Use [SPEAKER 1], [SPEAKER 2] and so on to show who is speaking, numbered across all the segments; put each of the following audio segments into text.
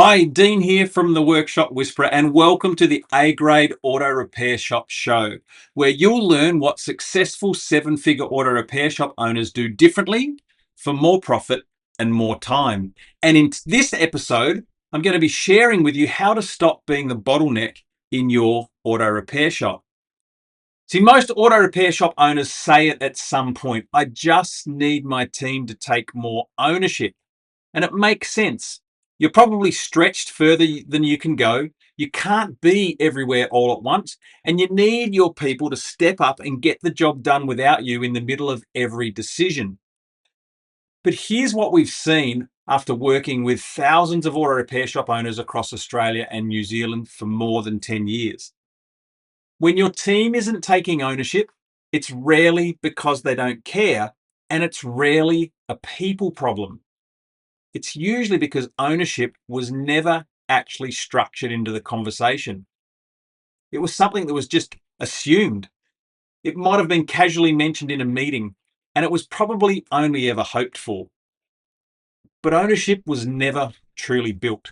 [SPEAKER 1] Hi, Dean here from the Workshop Whisperer, and welcome to the A-Grade Auto Repair Shop Show, where you'll learn what successful seven-figure auto repair shop owners do differently for more profit and more time. And in this episode, I'm going to be sharing with you how to stop being the bottleneck in your auto repair shop. See, most auto repair shop owners say it at some point, I just need my team to take more ownership. And it makes sense. You're probably stretched further than you can go. You can't be everywhere all at once. And you need your people to step up and get the job done without you in the middle of every decision. But here's what we've seen after working with thousands of auto repair shop owners across Australia and New Zealand for more than 10 years. When your team isn't taking ownership, it's rarely because they don't care, and it's rarely a people problem. It's usually because ownership was never actually structured into the conversation. It was something that was just assumed. It might have been casually mentioned in a meeting, and it was probably only ever hoped for. But ownership was never truly built.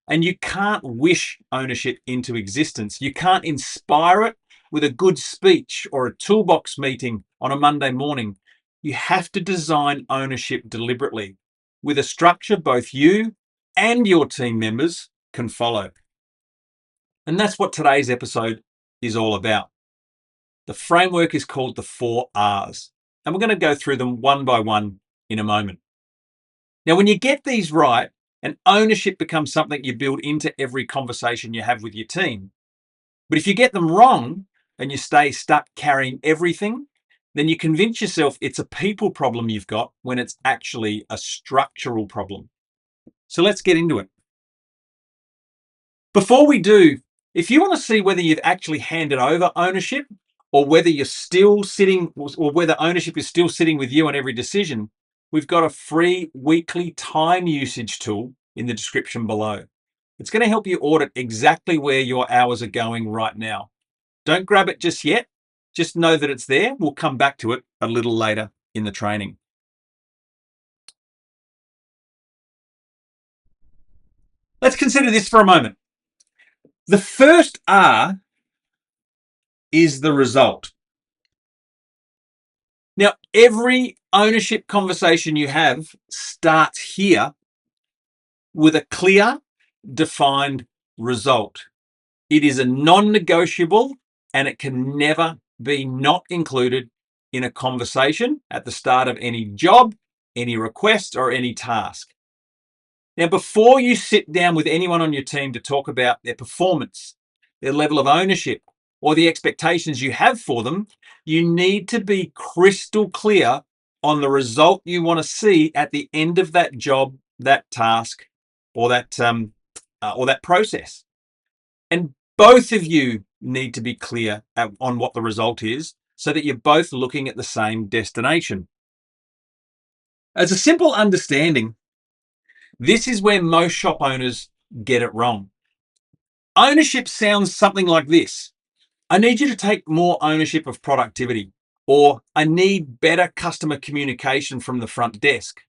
[SPEAKER 1] And you can't wish ownership into existence. You can't inspire it with a good speech or a toolbox meeting on a Monday morning. You have to design ownership deliberately with a structure both you and your team members can follow. And that's what today's episode is all about. The framework is called the 4 R's, and we're going to go through them one by one in a moment. Now, when you get these right, and ownership becomes something you build into every conversation you have with your team. But if you get them wrong and you stay stuck carrying everything, then you convince yourself it's a people problem you've got when it's actually a structural problem. So let's get into it. Before we do, if you want to see whether you've actually handed over ownership or whether you're still sitting or whether ownership is still sitting with you on every decision, we've got a free weekly time usage tool in the description below. It's going to help you audit exactly where your hours are going right now. Don't grab it just yet. Just know that it's there. We'll come back to it a little later in the training. Let's consider this for a moment. The first R is the result. Now, every ownership conversation you have starts here with a clear, defined result. It is a non-negotiable and it can never be not included in a conversation at the start of any job, any request, or any task. Now, before you sit down with anyone on your team to talk about their performance, their level of ownership, or the expectations you have for them, you need to be crystal clear on the result you want to see at the end of that job, that task, or that process. And both of you need to be clear on what the result is so that you're both looking at the same destination. As a simple understanding, this is where most shop owners get it wrong. Ownership sounds something like this. I need you to take more ownership of productivity, or I need better customer communication from the front desk.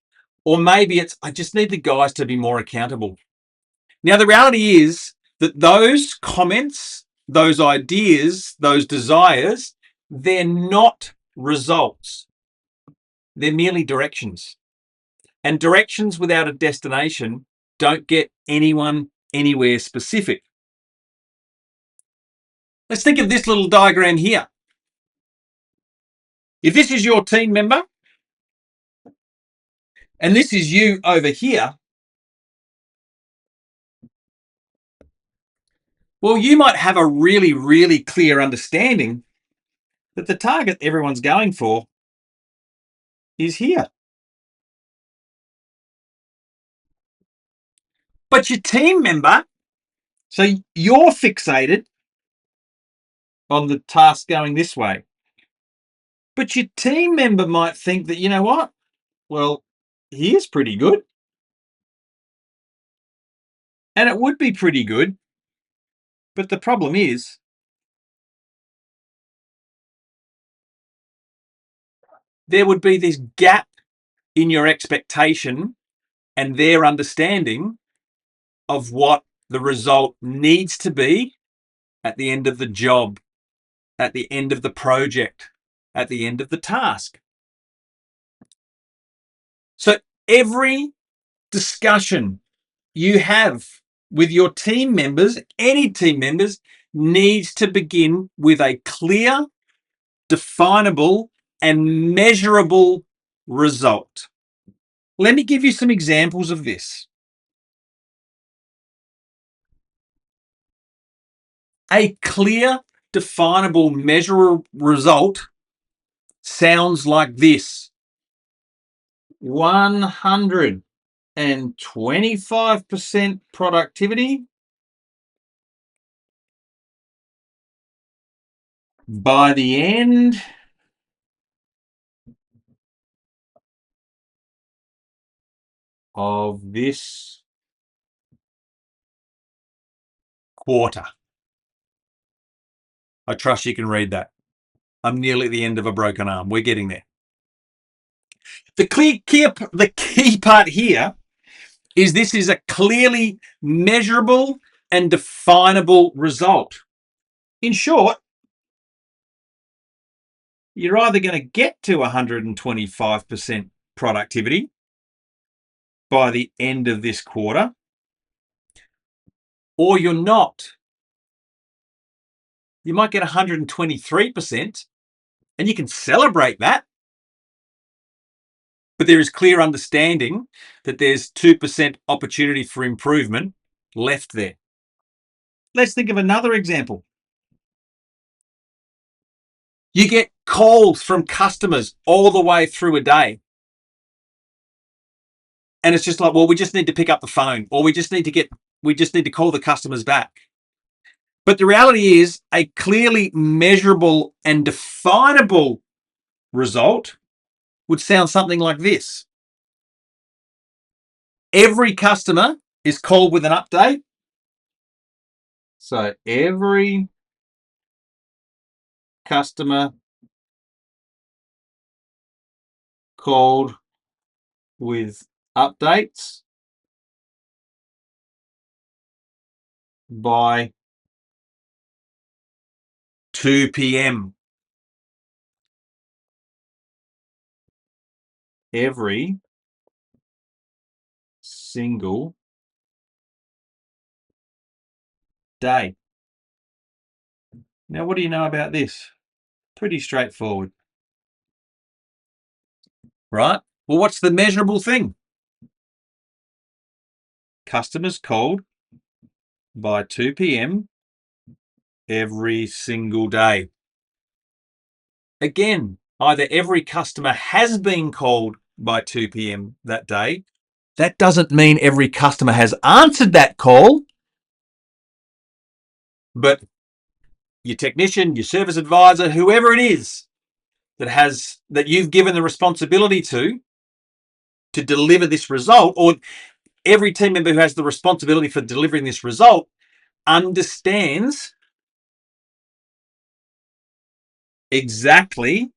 [SPEAKER 1] Or maybe it's, I just need the guys to be more accountable. Now, the reality is that those comments, those ideas, those desires, they're not results. They're merely directions. And directions without a destination don't get anyone anywhere specific. Let's think of this little diagram here. If this is your team member, and this is you over here, well, you might have a really, really clear understanding that the target everyone's going for is here. But your team member, so you're fixated on the task going this way. But your team member might think that, you know what? Well, he is pretty good. And it would be pretty good. But the problem is, there would be this gap in your expectation and their understanding of what the result needs to be at the end of the job, at the end of the project, at the end of the task. So every discussion you have with your team members, any team members, needs to begin with a clear, definable, and measurable result. Let me give you some examples of this. A clear, definable, measurable result sounds like this: 125% productivity by the end of this quarter. I trust you can read that. I'm nearly at the end of a broken arm. We're getting there. The key part here is this is a clearly measurable and definable result. In short, you're either going to get to 125% productivity by the end of this quarter, or you're not. You might get 123%, and you can celebrate that. But there is clear understanding that there's 2% opportunity for improvement left there. Let's think of another example. You get calls from customers all the way through a day. And it's just like, well, we just need to pick up the phone, or we just need to call the customers back. But the reality is, a clearly measurable and definable result would sound something like this. Every customer is called with an update. So every customer called with updates by 2 p.m. every single day. Now, what do you know about this? Pretty straightforward, right? Well, what's the measurable thing? Customers called by 2 p.m. every single day. Again, either every customer has been called by 2 p.m. that day. That doesn't mean every customer has answered that call, but your technician, your service advisor, whoever it is that you've given the responsibility to deliver this result, or every team member who has the responsibility for delivering this result, understands exactly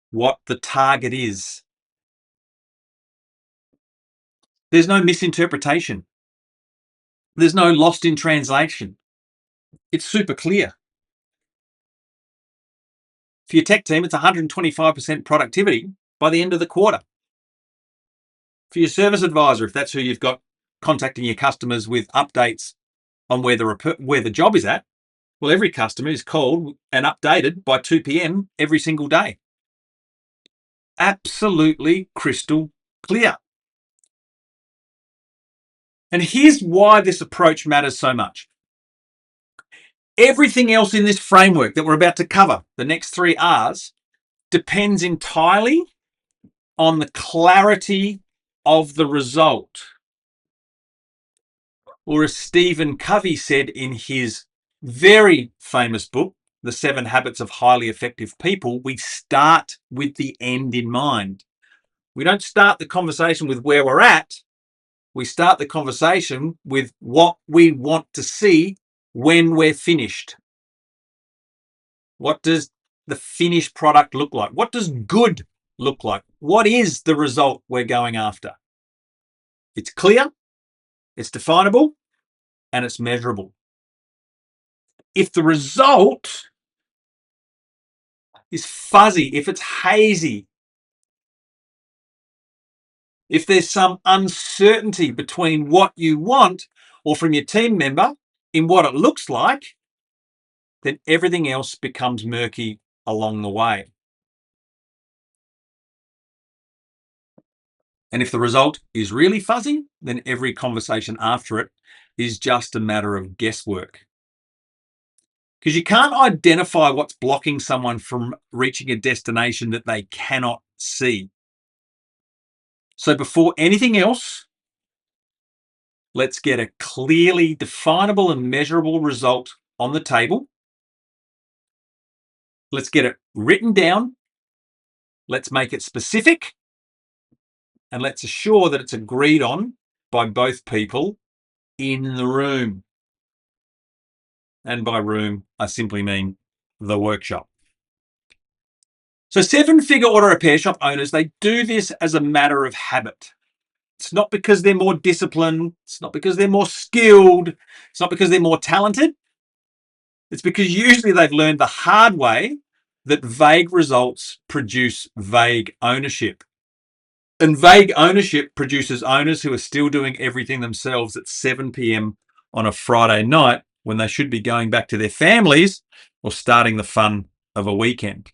[SPEAKER 1] what the target is. There's no misinterpretation. There's no lost in translation. It's super clear. For your tech team, it's 125% productivity by the end of the quarter. For your service advisor, if that's who you've got contacting your customers with updates on where the job is at, well, every customer is called and updated by 2 p.m. every single day. Absolutely crystal clear. And here's why this approach matters so much. Everything else in this framework that we're about to cover, the next 3 R's, depends entirely on the clarity of the result. Or as Stephen Covey said in his very famous book, The 7 Habits of Highly Effective People, we start with the end in mind. We don't start the conversation with where we're at. We start the conversation with what we want to see when we're finished. What does the finished product look like? What does good look like? What is the result we're going after? It's clear, it's definable, and it's measurable. If the result is fuzzy, if it's hazy, if there's some uncertainty between what you want or from your team member in what it looks like, then everything else becomes murky along the way. And if the result is really fuzzy, then every conversation after it is just a matter of guesswork. Because you can't identify what's blocking someone from reaching a destination that they cannot see. So before anything else, let's get a clearly definable and measurable result on the table. Let's get it written down. Let's make it specific. And let's assure that it's agreed on by both people in the room. And by room, I simply mean the workshop. So 7-figure auto repair shop owners, they do this as a matter of habit. It's not because they're more disciplined. It's not because they're more skilled. It's not because they're more talented. It's because usually they've learned the hard way that vague results produce vague ownership. And vague ownership produces owners who are still doing everything themselves at 7 p.m. on a Friday night when they should be going back to their families or starting the fun of a weekend.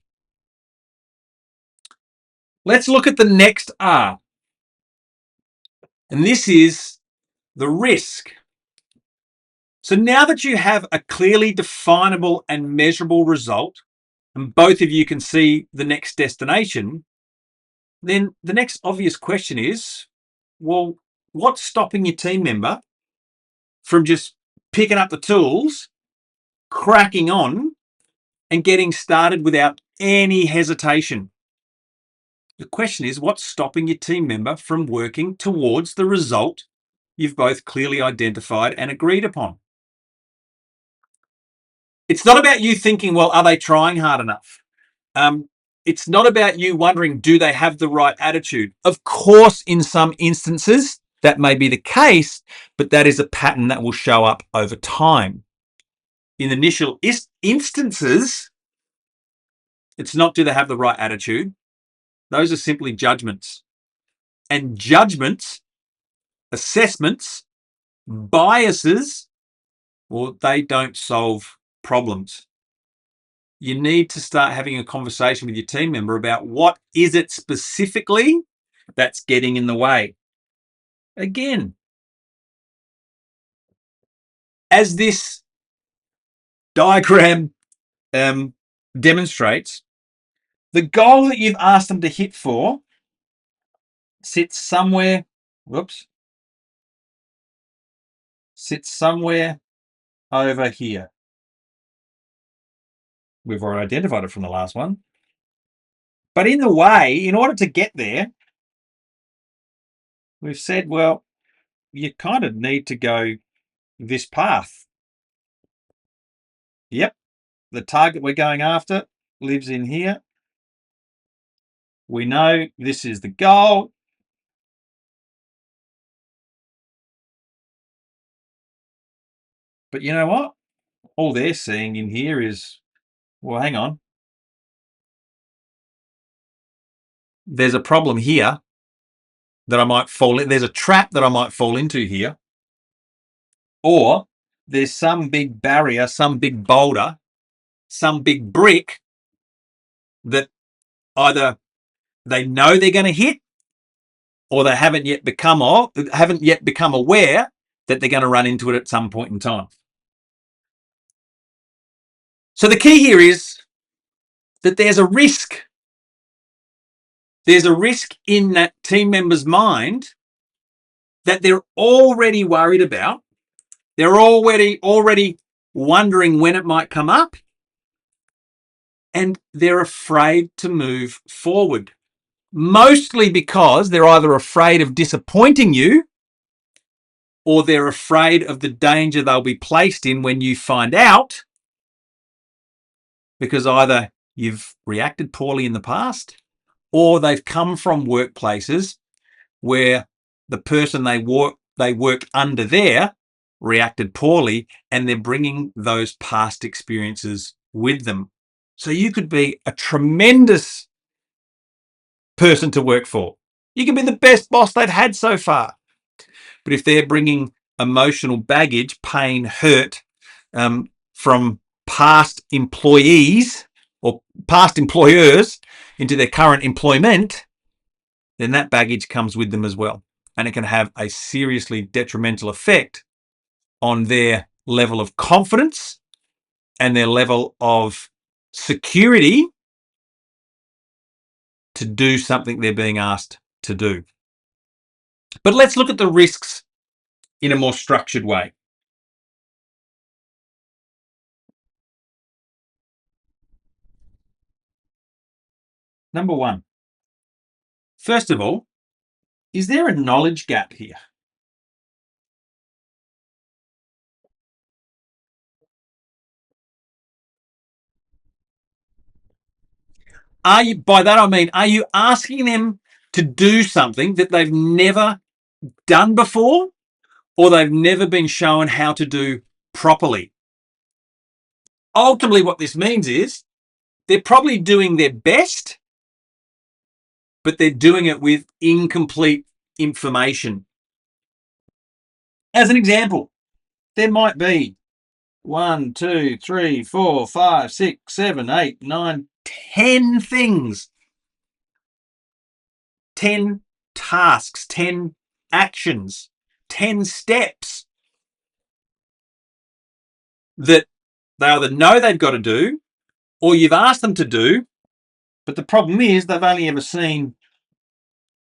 [SPEAKER 1] Let's look at the next R. And this is the risk. So now that you have a clearly definable and measurable result, and both of you can see the next destination, then the next obvious question is, well, what's stopping your team member from just picking up the tools, cracking on, and getting started without any hesitation? The question is, what's stopping your team member from working towards the result you've both clearly identified and agreed upon? It's not about you thinking, well, are they trying hard enough? It's not about you wondering, do they have the right attitude? Of course, in some instances, that may be the case, but that is a pattern that will show up over time. In initial instances, it's not, do they have the right attitude? Those are simply judgments. And judgments, assessments, biases, well, they don't solve problems. You need to start having a conversation with your team member about what is it specifically that's getting in the way. Again, as this diagram demonstrates, the goal that you've asked them to hit for sits somewhere, sits somewhere over here. We've already identified it from the last one. But in the way, in order to get there, we've said, well, you kind of need to go this path. Yep, the target we're going after lives in here. We know this is the goal. But you know what? All they're seeing in here is, well, hang on. There's a problem here that I might fall in. There's a trap that I might fall into here. Or there's some big barrier, some big boulder, some big brick that either they know they're going to hit or they haven't yet become aware that they're going to run into it at some point in time. So the key here is that there's a risk. There's a risk in that team member's mind that they're already worried about. They're already wondering when it might come up. And they're afraid to move forward. Mostly because they're either afraid of disappointing you or they're afraid of the danger they'll be placed in when you find out, because either you've reacted poorly in the past or they've come from workplaces where the person they they worked under there reacted poorly, and they're bringing those past experiences with them. So you could be a tremendous person to work for. You can be the best boss they've had so far. But if they're bringing emotional baggage, pain, hurt from past employees or past employers into their current employment, then that baggage comes with them as well. And it can have a seriously detrimental effect on their level of confidence and their level of security to do something they're being asked to do. But let's look at the risks in a more structured way. Number one, first of all, is there a knowledge gap here? By that I mean, are you asking them to do something that they've never done before or they've never been shown how to do properly? Ultimately, what this means is they're probably doing their best, but they're doing it with incomplete information. As an example, there might be 1, 2, 3, 4, 5, 6, 7, 8, 9, 10 things, 10 tasks, 10 actions, 10 steps that they either know they've got to do or you've asked them to do. But the problem is they've only ever seen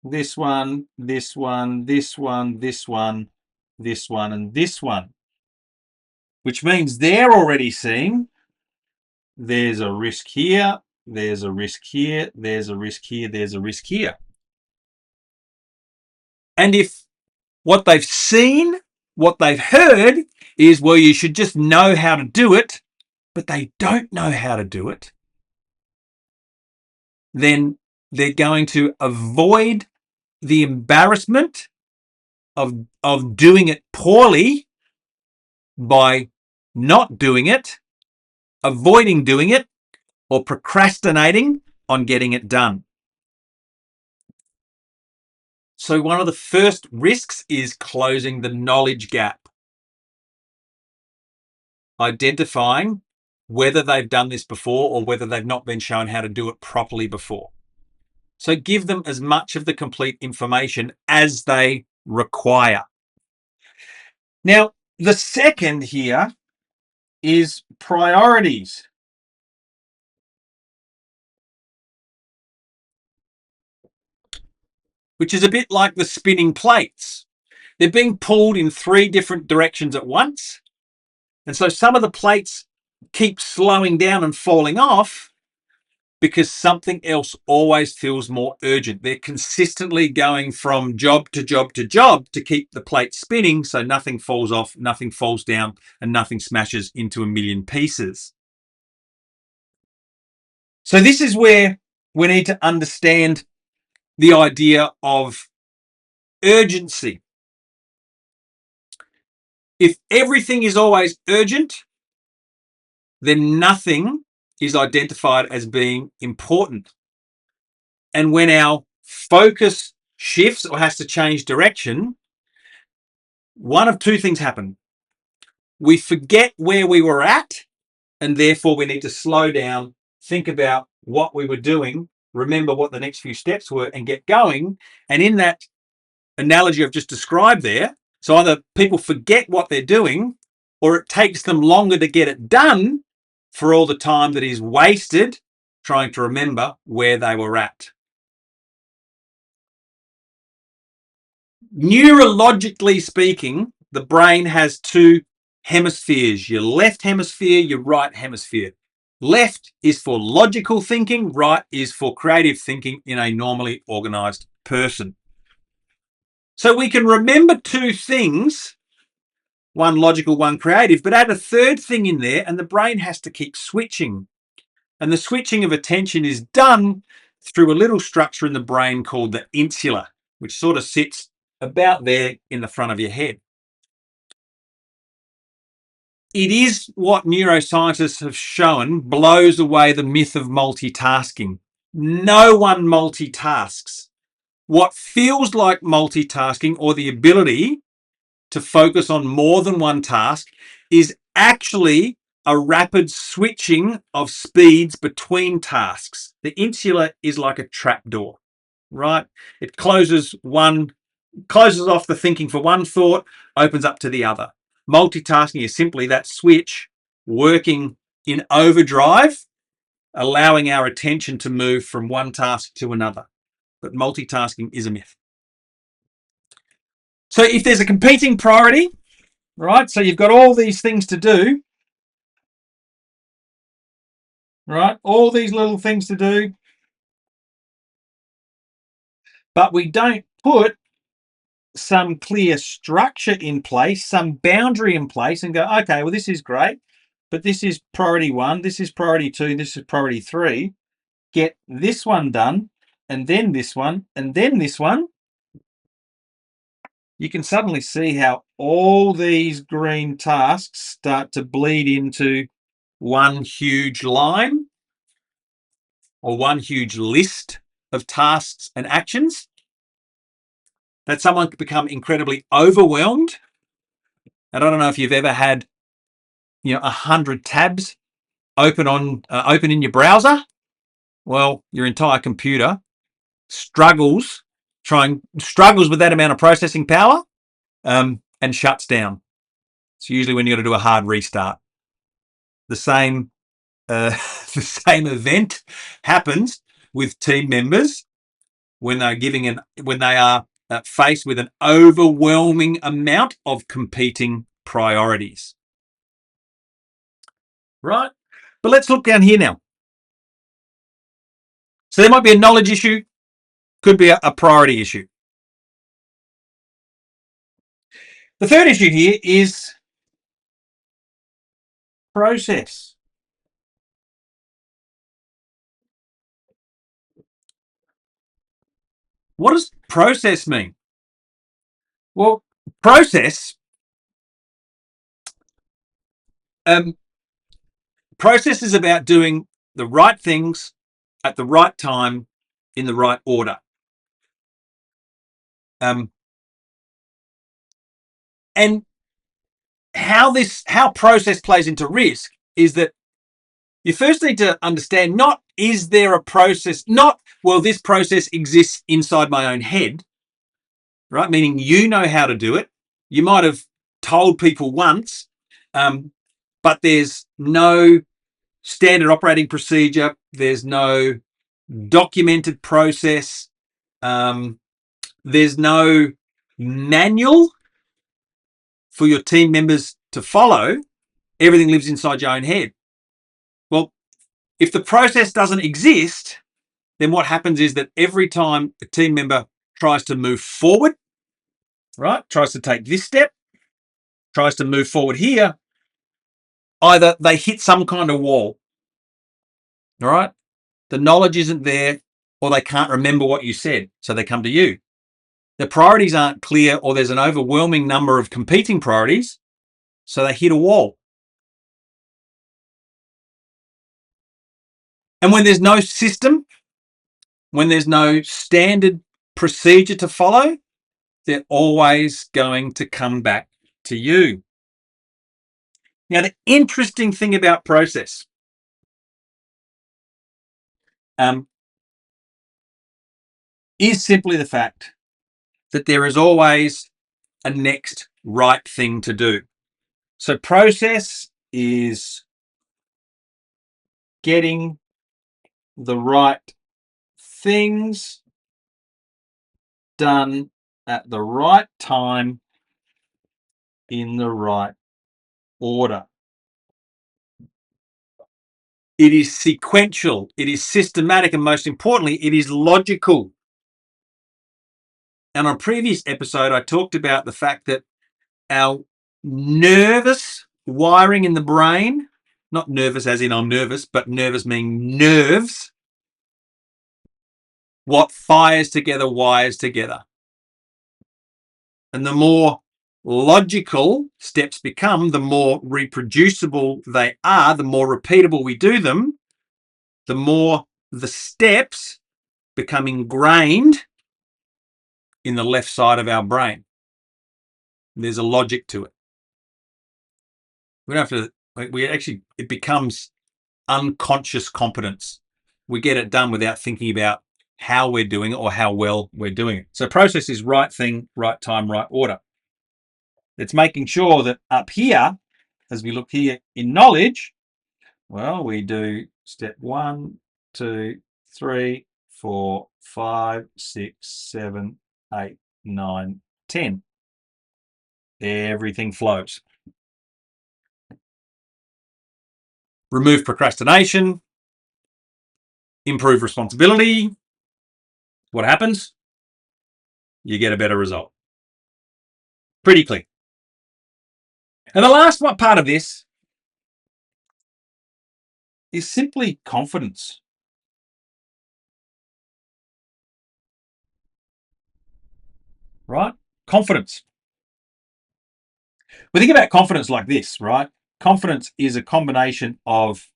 [SPEAKER 1] this one, this one, this one, this one, this one, and this one, which means they're already seeing there's a risk here, there's a risk here, there's a risk here, there's a risk here. And if what they've seen, what they've heard is, well, you should just know how to do it, but they don't know how to do it, then they're going to avoid the embarrassment of doing it poorly by not doing it, avoiding doing it, or procrastinating on getting it done. So one of the first risks is closing the knowledge gap. Identifying whether they've done this before or whether they've not been shown how to do it properly before. So give them as much of the complete information as they require. Now, the second here is priorities. Which is a bit like the spinning plates. They're being pulled in 3 different directions at once. And so some of the plates keep slowing down and falling off because something else always feels more urgent. They're consistently going from job to job to job to keep the plate spinning so nothing falls off, nothing falls down, and nothing smashes into a million pieces. So this is where we need to understand the idea of urgency. If everything is always urgent, then nothing is identified as being important. And when our focus shifts or has to change direction, one of 2 things happen. We forget where we were at, and therefore we need to slow down, think about what we were doing, remember what the next few steps were, and get going. And in that analogy I've just described there, so either people forget what they're doing, or it takes them longer to get it done for all the time that is wasted trying to remember where they were at. Neurologically speaking, the brain has 2 hemispheres, your left hemisphere, your right hemisphere. Left is for logical thinking, right is for creative thinking in a normally organized person. So we can remember 2 things, one logical, one creative, but add a third thing in there and the brain has to keep switching. And the switching of attention is done through a little structure in the brain called the insula, which sort of sits about there in the front of your head. It is what neuroscientists have shown blows away the myth of multitasking. No one multitasks. What feels like multitasking, or the ability to focus on more than one task, is actually a rapid switching of speeds between tasks. The insula is like a trapdoor, right? It closes off the thinking for one thought, opens up to the other. Multitasking is simply that switch working in overdrive, allowing our attention to move from one task to another. But multitasking is a myth. So if there's a competing priority, right, so you've got all these things to do, right, all these little things to do, but we don't put some clear structure in place, some boundary in place, and go, okay, well, this is great, but this is priority 1, this is priority 2, this is priority 3. Get this one done, and then this one, and then this one. You can suddenly see how all these green tasks start to bleed into one huge line or one huge list of tasks and actions, that someone could become incredibly overwhelmed. And I don't know if you've ever had, 100 tabs open in your browser. Well, your entire computer struggles with that amount of processing power, and shuts down. It's usually when you got to do a hard restart. The same the same event happens with team members when they are faced with an overwhelming amount of competing priorities. Right? But let's look down here now. So there might be a knowledge issue, could be a priority issue. The third issue here is process. What does process mean? Well, process is about doing the right things at the right time in the right order. And how process plays into risk is that you first need to understand, not is there a process, not, well, this process exists inside my own head, right? Meaning you know how to do it. You might have told people once, but there's no standard operating procedure. There's no documented process. There's no manual for your team members to follow. Everything lives inside your own head. Well, if the process doesn't exist, then what happens is that every time a team member tries to move forward, right, tries to take this step, tries to move forward here, either they hit some kind of wall, all right? The knowledge isn't there, or they can't remember what you said, so they come to you. The priorities aren't clear, or there's an overwhelming number of competing priorities, so they hit a wall. And when there's no system, when there's no standard procedure to follow, they're always going to come back to you. Now, the interesting thing about process is simply the fact that there is always a next right thing to do. So process is getting the right things done at the right time in the right order. It is sequential, it is systematic, and most importantly, it is logical. And on a previous episode, I talked about the fact that our nervous wiring in the brain, not nervous as in I'm nervous, but nervous meaning nerves, what fires together wires together. And the more logical steps become, the more reproducible they are, the more repeatable we do them, the more the steps become ingrained in the left side of our brain. There's a logic to it. We don't have to, it becomes unconscious competence. We get it done without thinking about how we're doing it or how well we're doing it. So process is right thing, right time, right order. It's making sure that up here, as we look here in knowledge, well, we do step 1, 2, 3, 4, 5, 6, 7, 8, 9, 10. Everything flows. Remove procrastination, improve responsibility. What happens? You get a better result. Pretty clear. And the last part of this is simply confidence. Right? Confidence. We think about confidence like this, right? Confidence is a combination of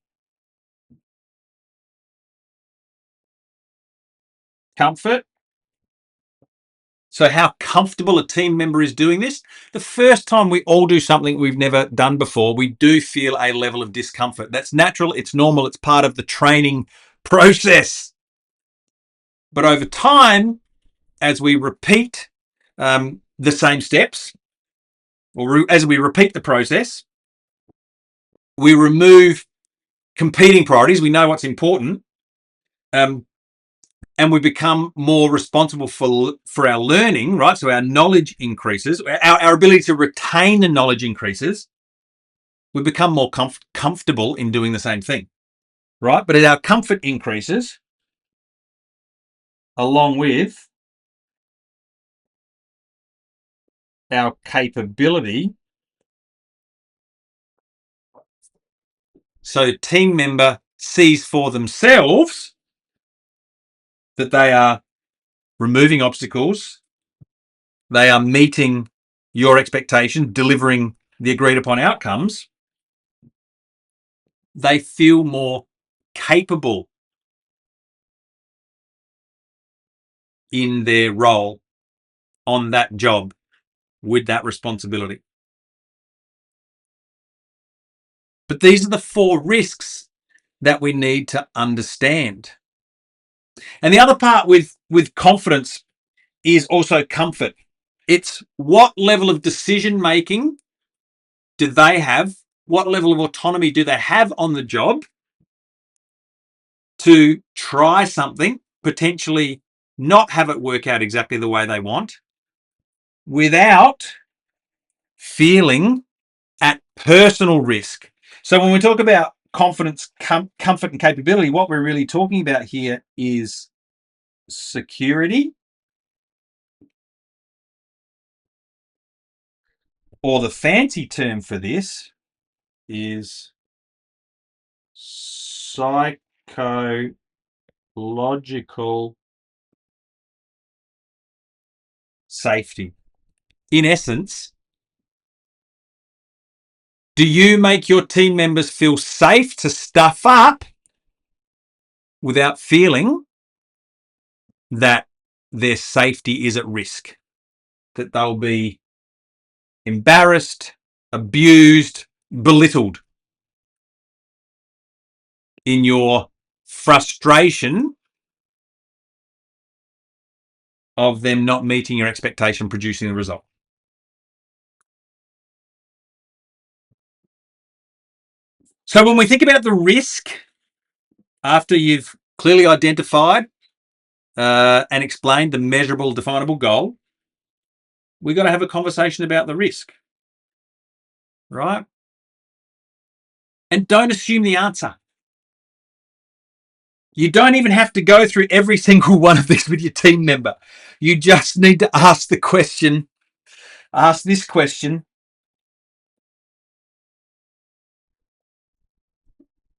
[SPEAKER 1] comfort. So, how comfortable a team member is doing this. The first time we all do something we've never done before, we do feel a level of discomfort. That's natural, it's normal, it's part of the training process. But over time, as we repeat the same steps, or as we repeat the process, we remove competing priorities. We know what's important, and we become more responsible for our learning, right? So our knowledge increases, our ability to retain the knowledge increases. We become more comfortable in doing the same thing, right? But as our comfort increases, along with our capability, so the team member sees for themselves that they are removing obstacles, they are meeting your expectation, delivering the agreed upon outcomes, they feel more capable in their role on that job with that responsibility. But these are the 4 risks that we need to understand. And the other part with confidence is also comfort. It's what level of decision making do they have? What level of autonomy do they have on the job to try something, potentially not have it work out exactly the way they want, without feeling at personal risk? So when we talk about confidence, comfort, and capability, what we're really talking about here is security, or the fancy term for this is psychological safety. In essence, do you make your team members feel safe to stuff up without feeling that their safety is at risk, that they'll be embarrassed, abused, belittled in your frustration of them not meeting your expectation, producing the result? So when we think about the risk, after you've clearly identified and explained the measurable, definable goal, we've got to have a conversation about the risk, right? And don't assume the answer. You don't even have to go through every single one of these with your team member. You just need to ask the question, ask this question.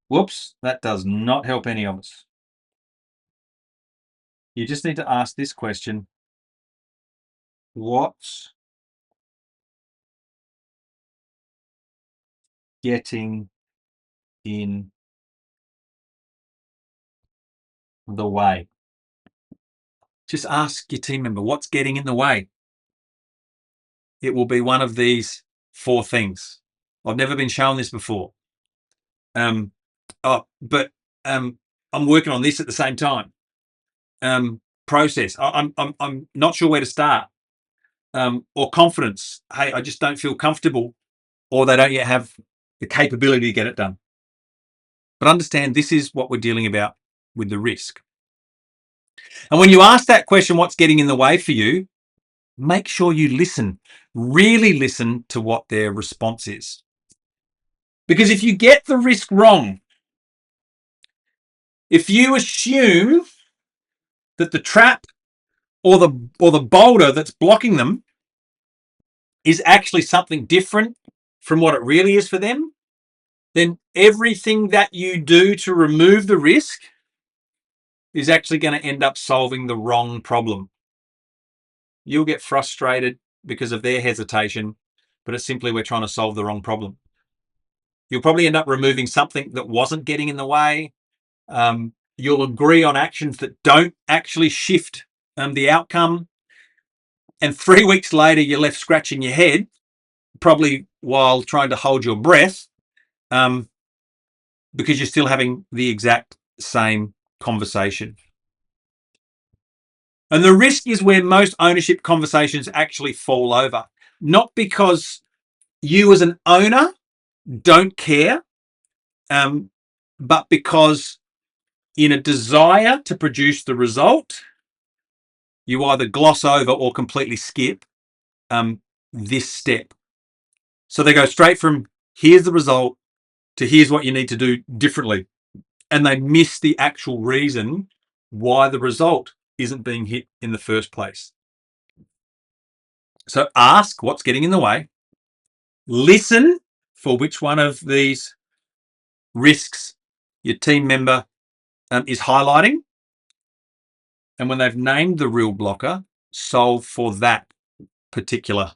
[SPEAKER 1] Whoops, that does not help any of us. You just need to ask this question: what's getting in the way? Just ask your team member, what's getting in the way? It will be one of these 4 things. I've never been shown this before. But I'm working on this at the same time. Process. I'm not sure where to start. Or confidence. Hey, I just don't feel comfortable, or they don't yet have the capability to get it done. But understand this is what we're dealing about with the risk. And when you ask that question, what's getting in the way for you? Make sure you listen, really listen to what their response is. Because if you get the risk wrong, if you assume that the trap or the boulder that's blocking them is actually something different from what it really is for them, then everything that you do to remove the risk is actually going to end up solving the wrong problem. You'll get frustrated because of their hesitation, but it's simply we're trying to solve the wrong problem. You'll probably end up removing something that wasn't getting in the way. You'll agree on actions that don't actually shift the outcome. And 3 weeks later, you're left scratching your head, probably while trying to hold your breath, because you're still having the exact same conversation. And the risk is where most ownership conversations actually fall over, not because you as an owner don't care, but because in a desire to produce the result, you either gloss over or completely skip this step. So they go straight from here's the result to here's what you need to do differently. And they miss the actual reason why the result isn't being hit in the first place. So ask what's getting in the way. Listen for which one of these risks your team member is highlighting. And when they've named the real blocker, solve for that particular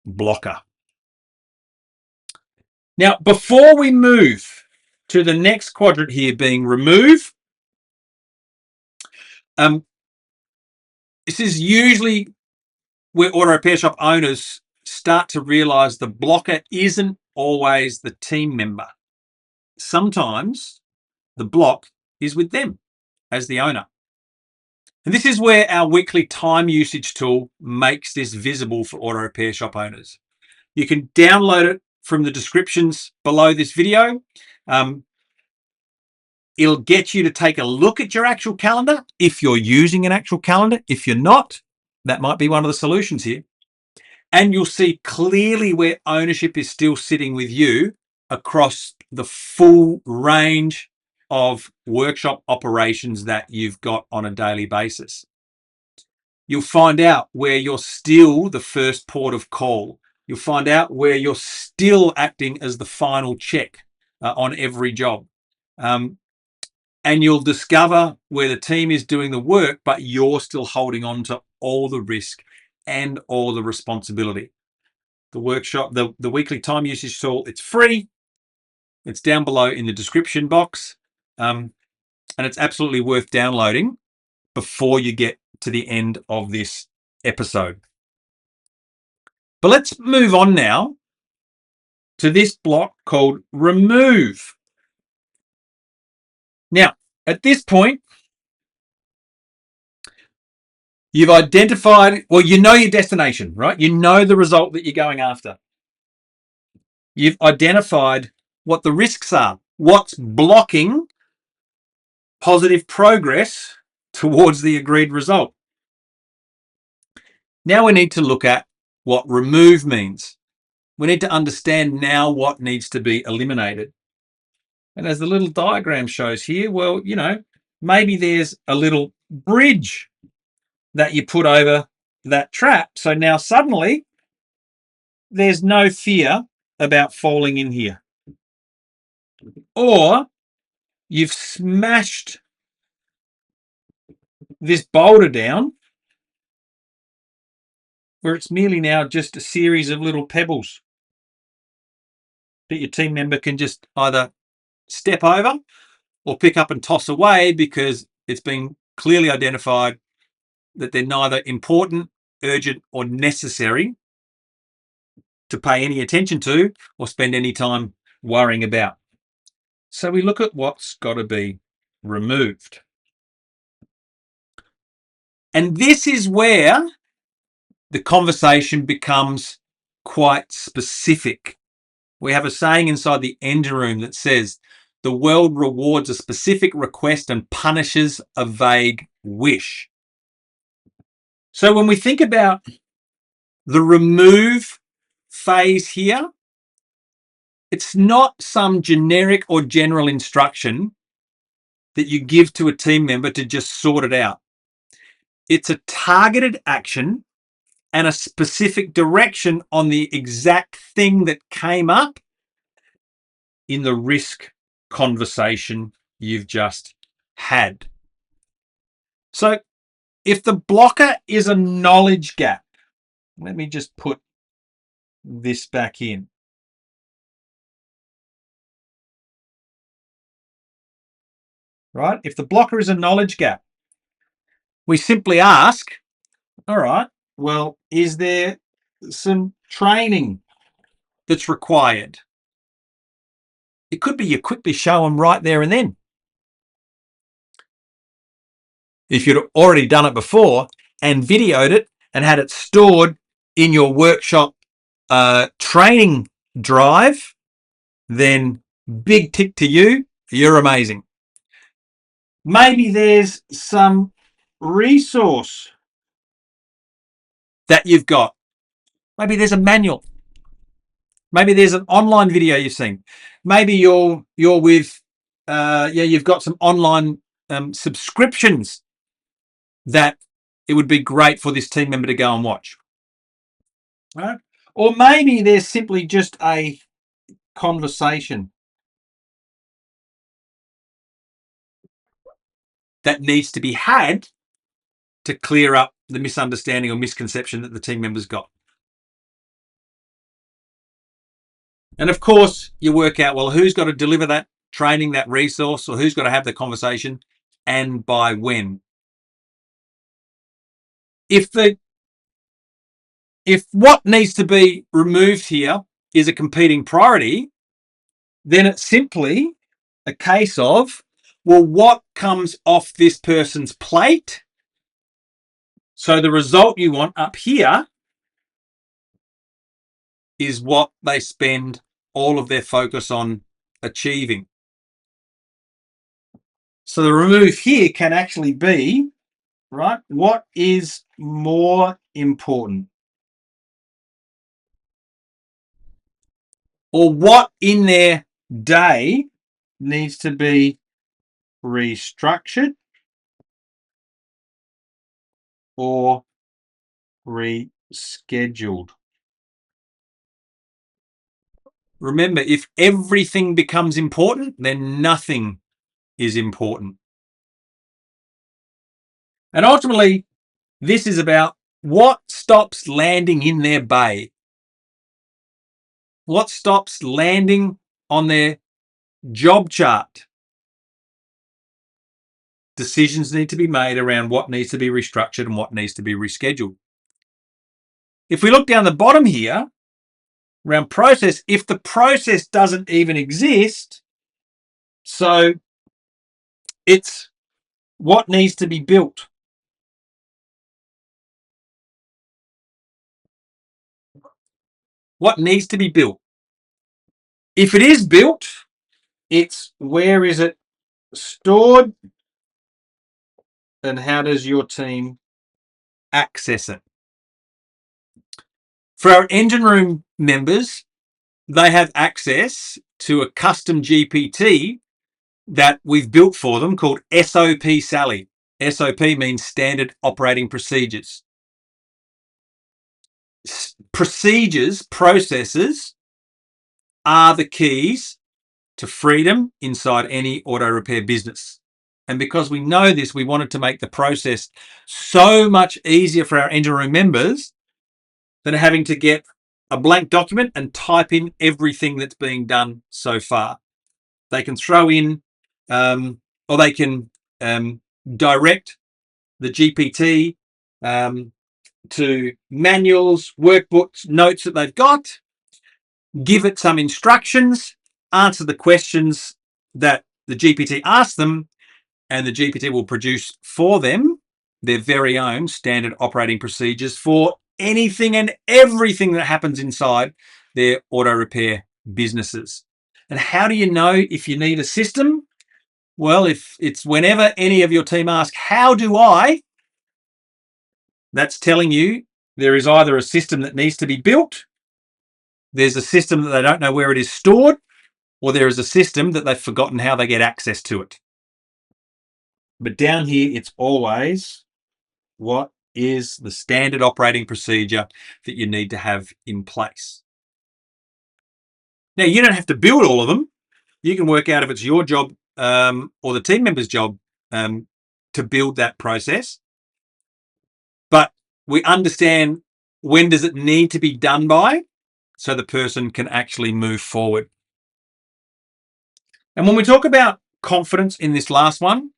[SPEAKER 1] blocker. Now, before we move to the next quadrant here being remove, this is usually where auto repair shop owners start to realize the blocker isn't always the team member. Sometimes the block is with them as the owner. And this is where our weekly time usage tool makes this visible for auto repair shop owners. You can download it from the descriptions below this video. It'll get you to take a look at your actual calendar if you're using an actual calendar. If you're not, that might be one of the solutions here. And you'll see clearly where ownership is still sitting with you across the full range of workshop operations that you've got on a daily basis. You'll find out where you're still the first port of call. You'll find out where you're still acting as the final check on every job. And you'll discover where the team is doing the work, but you're still holding on to all the risk and all the responsibility. The workshop, the weekly time usage tool, it's free. It's down below in the description box. And it's absolutely worth downloading before you get to the end of this episode. But let's move on now to this block called remove. Now, at this point, you've identified, well, you know your destination, right? You know the result that you're going after. You've identified what the risks are, what's blocking positive progress towards the agreed result. Now we need to look at what remove means. We need to understand now what needs to be eliminated. And as the little diagram shows here, well, maybe there's a little bridge that you put over that trap. So now suddenly there's no fear about falling in here. Or you've smashed this boulder down where it's merely now just a series of little pebbles. that your team member can just either step over or pick up and toss away because it's been clearly identified that they're neither important, urgent, or necessary to pay any attention to or spend any time worrying about. So we look at what's got to be removed. And this is where the conversation becomes quite specific. We have a saying inside the engine room that says, the world rewards a specific request and punishes a vague wish. So when we think about the remove phase here, it's not some generic or general instruction that you give to a team member to just sort it out. It's a targeted action and a specific direction on the exact thing that came up in the risk conversation you've just had. So if the blocker is a knowledge gap, let me just put this back in. Right? If the blocker is a knowledge gap, we simply ask, all right, well, is there some training that's required? It could be you quickly show them right there and then. If you'd already done it before and videoed it and had it stored in your workshop training drive, then big tick to you. You're amazing. Maybe there's some resource that you've got. Maybe there's a manual. Maybe there's an online video you've seen. Maybe you're with you've got some online subscriptions that it would be great for this team member to go and watch. Right? Or maybe there's simply just a conversation that needs to be had to clear up the misunderstanding or misconception that the team member's got. And of course, you work out, well, who's got to deliver that training, that resource, or who's got to have the conversation and by when. If what needs to be removed here is a competing priority, then it's simply a case of, well, what comes off this person's plate? So the result you want up here is what they spend all of their focus on achieving. So the remove here can actually be, right, what is more important? Or what in their day needs to be restructured or rescheduled. Remember, if everything becomes important, then nothing is important. And ultimately, this is about what stops landing in their bay. What stops landing on their job chart? Decisions need to be made around what needs to be restructured and what needs to be rescheduled. If we look down the bottom here, around process, if the process doesn't even exist, so it's what needs to be built. What needs to be built? If it is built, it's where is it stored and how does your team access it? For our engine room members, they have access to a custom GPT that we've built for them called SOP Sally. SOP means Standard Operating Procedures. Procedures, processes are the keys to freedom inside any auto repair business. And because we know this, we wanted to make the process so much easier for our engine room members than having to get a blank document and type in everything that's being done so far. They can throw in, or they can direct the GPT to manuals, workbooks, notes that they've got, give it some instructions, answer the questions that the GPT asks them, and the GPT will produce for them their very own standard operating procedures for anything and everything that happens inside their auto repair businesses. And how do you know if you need a system? Well, if it's whenever any of your team ask, how do I? That's telling you there is either a system that needs to be built, there's a system that they don't know where it is stored, or there is a system that they've forgotten how they get access to it. But down here, it's always what is the standard operating procedure that you need to have in place. Now, you don't have to build all of them. You can work out if it's your job or the team member's job to build that process. But we understand when does it need to be done by so the person can actually move forward. And when we talk about confidence in this last one,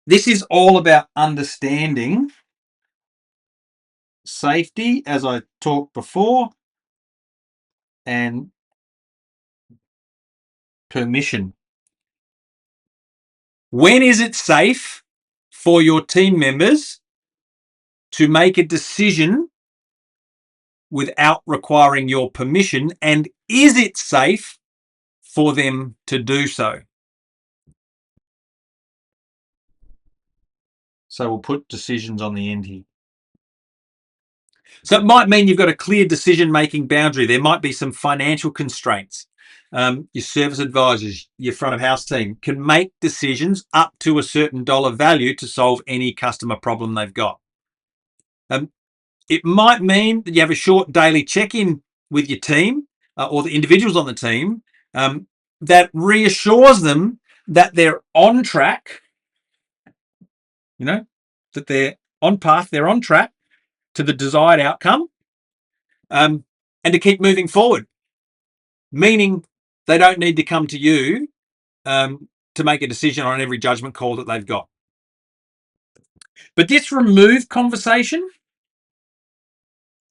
[SPEAKER 1] this is all about understanding safety, as I talked before, and permission. When is it safe for your team members to make a decision without requiring your permission? And is it safe for them to do so? So we'll put decisions on the end here. So it might mean you've got a clear decision-making boundary. There might be some financial constraints. Your service advisors, your front of house team can make decisions up to a certain dollar value to solve any customer problem they've got. It might mean that you have a short daily check-in with your team or the individuals on the team that reassures them that they're on track, that they're on path, they're on track to the desired outcome, and to keep moving forward, meaning they don't need to come to you to make a decision on every judgment call that they've got. But this remove conversation,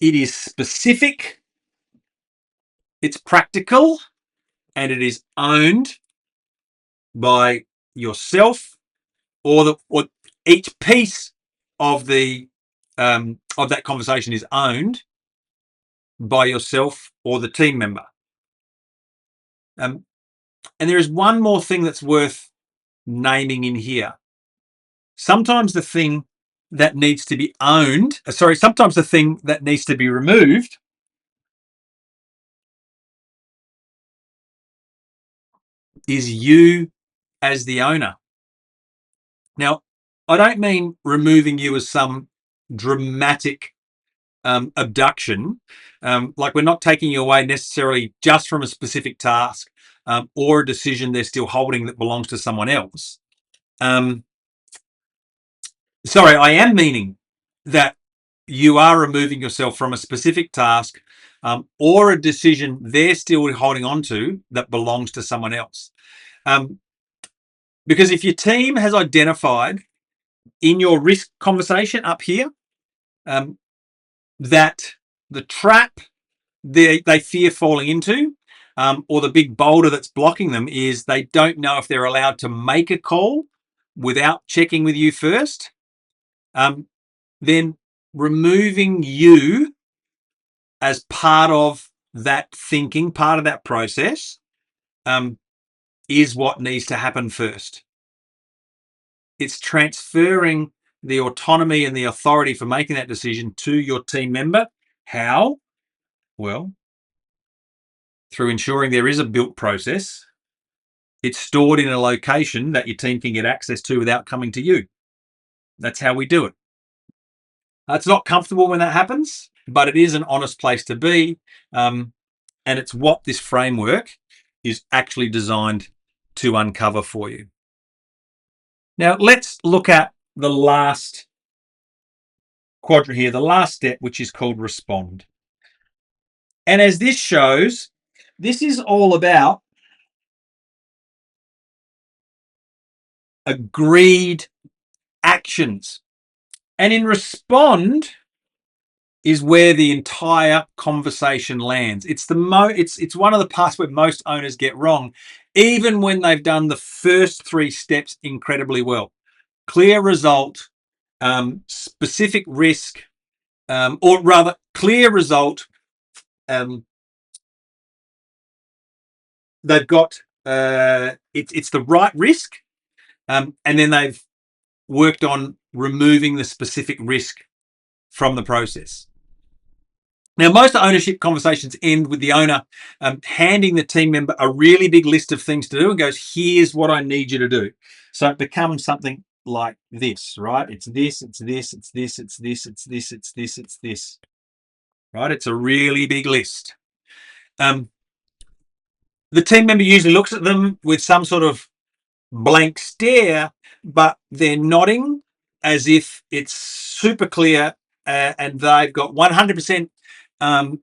[SPEAKER 1] it is specific, it's practical, and it is owned by yourself, or each piece of that conversation is owned by yourself or the team member. And there is one more thing that's worth naming in here. Sometimes the thing that needs to be sometimes the thing that needs to be removed is you as the owner. Now, I don't mean removing you as some dramatic abduction. Like, we're not taking you away necessarily just from a specific task or a decision they're still holding that belongs to someone else. Sorry, I am meaning that you are removing yourself from a specific task or a decision they're still holding on to that belongs to someone else. Because if your team has identified in your risk conversation up here that the trap they fear falling into, or the big boulder that's blocking them, is they don't know if they're allowed to make a call without checking with you first, then removing you as part of that thinking, part of that process, is what needs to happen first. It's transferring the autonomy and the authority for making that decision to your team member. How? Well, through ensuring there is a built process. It's stored in a location that your team can get access to without coming to you. That's how we do it. It's not comfortable when that happens, but it is an honest place to be. And it's what this framework is actually designed to uncover for you. Now, let's look at the last quadrant here, the last step, which is called respond. And as this shows, this is all about agreed actions. And in respond is where the entire conversation lands. It's it's one of the parts where most owners get wrong, even when they've done the first three steps incredibly well. Clear result, specific risk, or rather, clear result. They've got it's the right risk, and then they've worked on removing the specific risk from the process. Now, most ownership conversations end with the owner handing the team member a really big list of things to do and goes, here's what I need you to do. So it becomes something like this, right? It's this, it's this, it's this, it's this, it's this, it's this, it's this, right? It's a really big list. The team member usually looks at them with some sort of blank stare, but they're nodding as if it's super clear and they've got 100%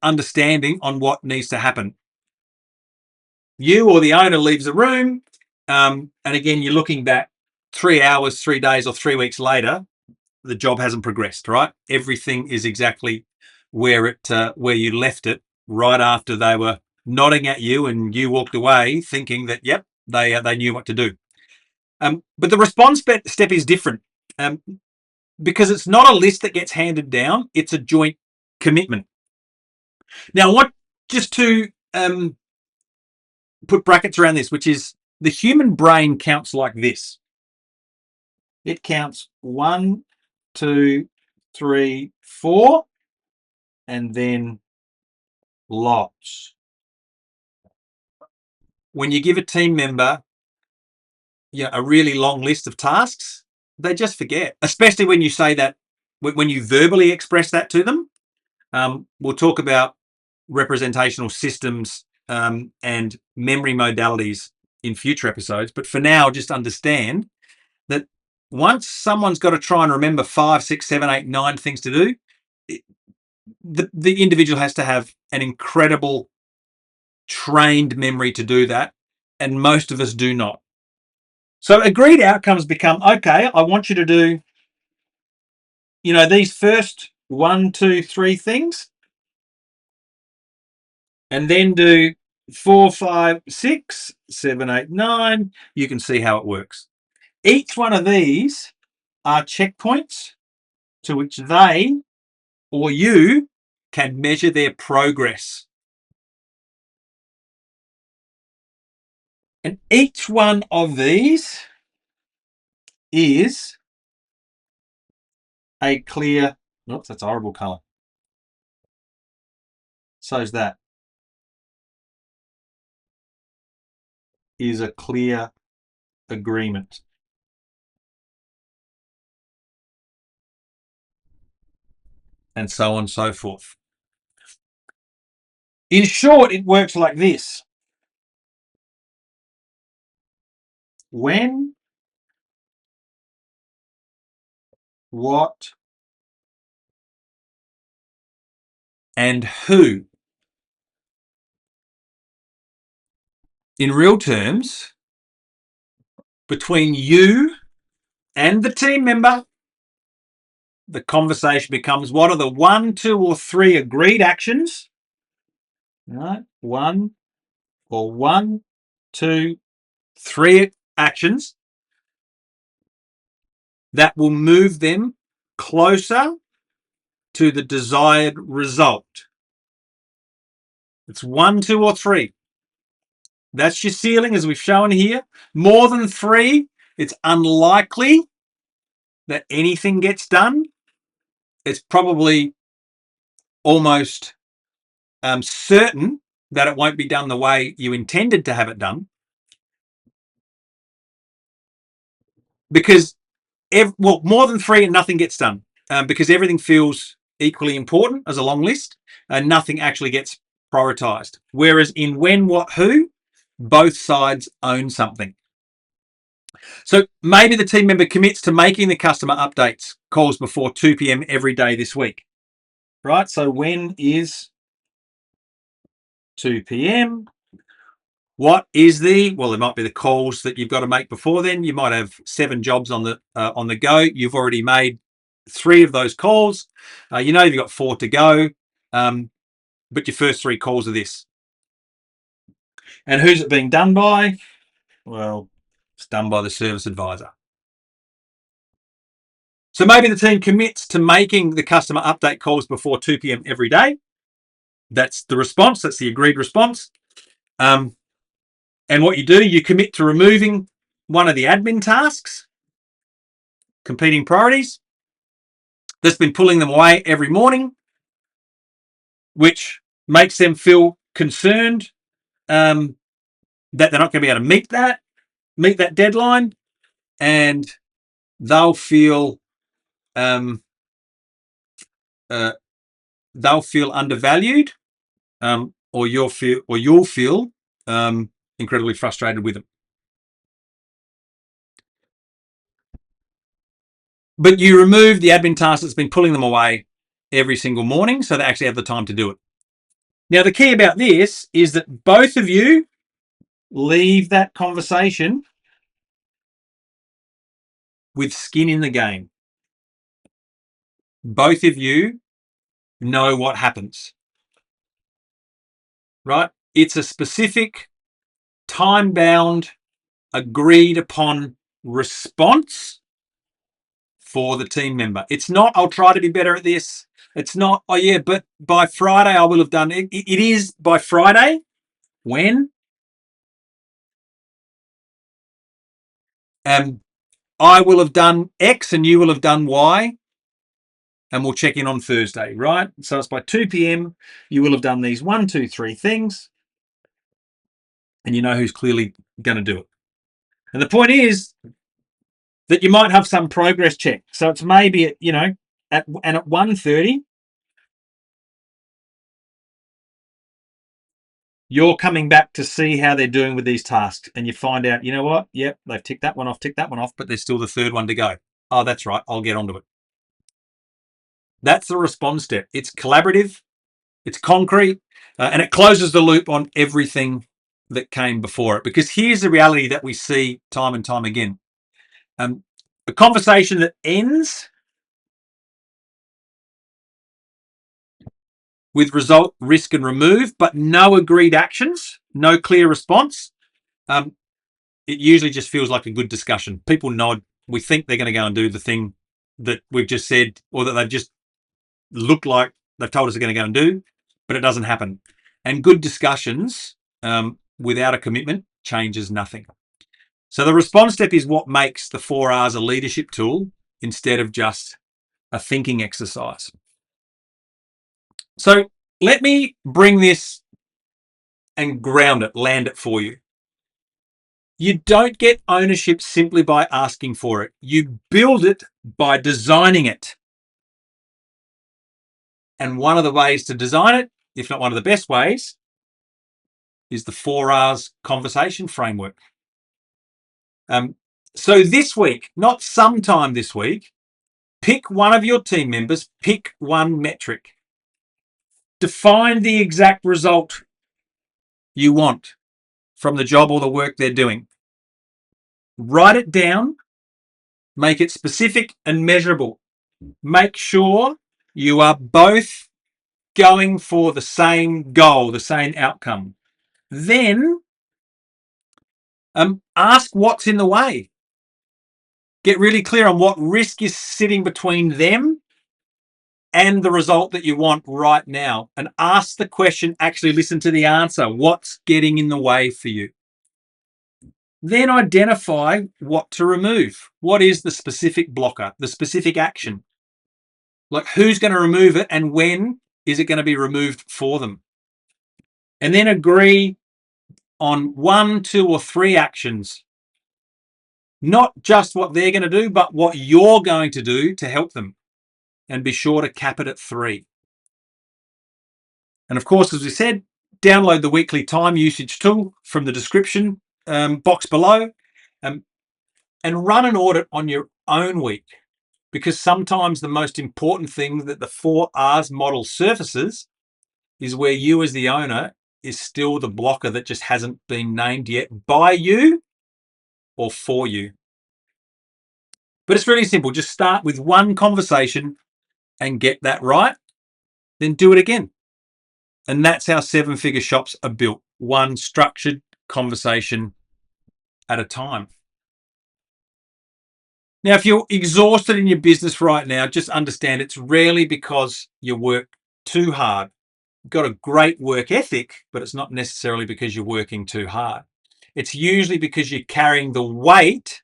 [SPEAKER 1] understanding on what needs to happen. You or the owner leaves the room, and again, you're looking back 3 hours, 3 days, or 3 weeks later. The job hasn't progressed, right? Everything is exactly where you left it right after they were nodding at you, and you walked away thinking that yep, they knew what to do. But the response step is different because it's not a list that gets handed down; it's a joint commitment. Now, what just to put brackets around this, which is the human brain counts like this. It counts 1, 2, 3, 4, and then lots. When you give a team member a really long list of tasks, they just forget, especially when you say that, when you verbally express that to them. We'll talk about representational systems and memory modalities in future episodes. But for now, just understand that once someone's got to try and remember 5, 6, 7, 8, 9 things to do, the individual has to have an incredible trained memory to do that. And most of us do not. So agreed outcomes become, okay, I want you to do, these first 1, 2, 3 things, and then do 4, 5, 6, 7, 8, 9. You can see how it works. Each one of these are checkpoints to which they or you can measure their progress. And each one of these is a clear, oops, that's a horrible color. So's that. Is a clear agreement. And so on and so forth. In short, it works like this. When, what, and who. In real terms, between you and the team member, the conversation becomes, what are the 1, 2, or 3 agreed actions? Right? 1, 2, 3 actions that will move them closer to the desired result. It's 1, 2, or 3. That's your ceiling, as we've shown here. More than 3, it's unlikely that anything gets done. It's probably almost certain that it won't be done the way you intended to have it done. Because, more than 3 and nothing gets done. Because everything feels equally important as a long list and nothing actually gets prioritized. Whereas in when, what, who, both sides own something. So maybe the team member commits to making the customer updates calls before 2 p.m. every day this week, right? So when is 2 p.m. What is well, there might be the calls that you've got to make before then. You might have 7 jobs on the go. You've already made 3 of those calls. You've got 4 to go, but your first 3 calls are this. And who's it being done by? Well, it's done by the service advisor. So maybe the team commits to making the customer update calls before 2 p.m. every day. That's the response. That's the agreed response. And what you do, you commit to removing one of the admin tasks, competing priorities, that's been pulling them away every morning, which makes them feel concerned that they're not going to be able to meet that deadline, and they'll feel undervalued, or you'll feel incredibly frustrated with them. But you remove the admin task that's been pulling them away every single morning, so they actually have the time to do it. Now, the key about this is that both of you leave that conversation with skin in the game. Both of you know what happens, right? It's a specific, time-bound, agreed-upon response for the team member. It's not, I'll try to be better at this. It's not, oh yeah, but by Friday I will have done it. It is by Friday when I will have done X and you will have done Y, and we'll check in on Thursday, right? So it's by 2 p.m. You will have done these 1, 2, 3 things, and you know who's clearly going to do it. And the point is that you might have some progress check. So it's maybe at 1:30, you're coming back to see how they're doing with these tasks, and you find out, you know what? Yep, they've ticked that one off, but there's still the 3rd one to go. Oh, that's right. I'll get onto it. That's the response step. It's collaborative, it's concrete, and it closes the loop on everything that came before it. Because here's the reality that we see time and time again. A conversation that ends with result, risk, and remove, but no agreed actions, no clear response, it usually just feels like a good discussion. People nod. We think they're going to go and do the thing that we've just said, or that they've just looked like they've told us they're going to go and do, but it doesn't happen. And good discussions without a commitment changes nothing. So the response step is what makes the 4 R's a leadership tool instead of just a thinking exercise. So let me bring this and land it for you. You don't get ownership simply by asking for it. You build it by designing it. And one of the ways to design it, if not one of the best ways, is the 4 R's conversation framework. So this week, not sometime this week, pick one of your team members, pick one metric. Define the exact result you want from the job or the work they're doing. Write it down, make it specific and measurable. Make sure you are both going for the same goal, the same outcome. Then ask what's in the way. Get really clear on what risk is sitting between them and the result that you want right now. And ask the question, actually listen to the answer. What's getting in the way for you? Then identify what to remove. What is the specific blocker, the specific action? Like, who's going to remove it and when is it going to be removed for them? And then agree on 1, 2, or 3 actions. Not just what they're going to do, but what you're going to do to help them. And be sure to cap it at 3. And of course, as we said, download the weekly time usage tool from the description box below, and run an audit on your own week. Because sometimes the most important thing that the 4 R's model surfaces is where you as the owner is still the blocker that just hasn't been named yet by you or for you. But it's really simple. Just start with one conversation and get that right, then do it again. And that's how seven-figure shops are built, one structured conversation at a time. Now, if you're exhausted in your business right now, just understand it's rarely because you work too hard. You've got a great work ethic, but it's not necessarily because you're working too hard. It's usually because you're carrying the weight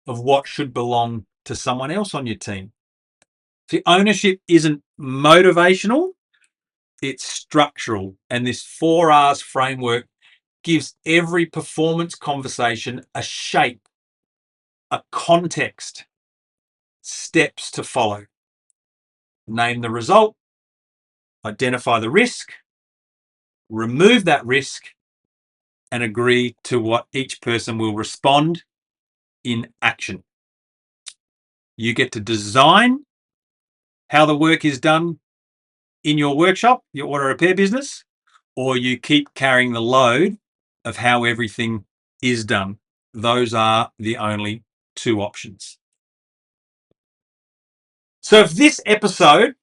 [SPEAKER 1] of what should belong to someone else on your team. The ownership isn't motivational, it's structural. And this 4Rs framework gives every performance conversation a shape, a context, steps to follow. Name the result, identify the risk, remove that risk, and agree to what each person will respond in action. You get to design how the work is done in your workshop, your auto repair business, or you keep carrying the load of how everything is done. Those are the only two options. So if this episode,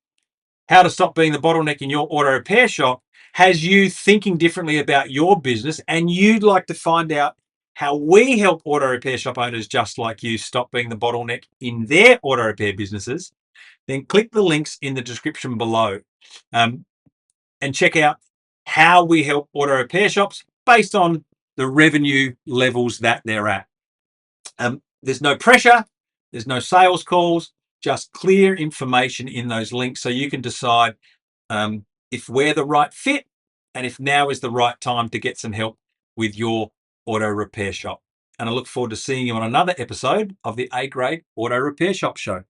[SPEAKER 1] How to Stop Being the Bottleneck in Your Auto Repair Shop, has you thinking differently about your business and you'd like to find out how we help auto repair shop owners just like you stop being the bottleneck in their auto repair businesses, then click the links in the description below and check out how we help auto repair shops based on the revenue levels that they're at. There's no pressure, there's no sales calls, just clear information in those links so you can decide if we're the right fit and if now is the right time to get some help with your auto repair shop. And I look forward to seeing you on another episode of the A Grade Auto Repair Shop Show.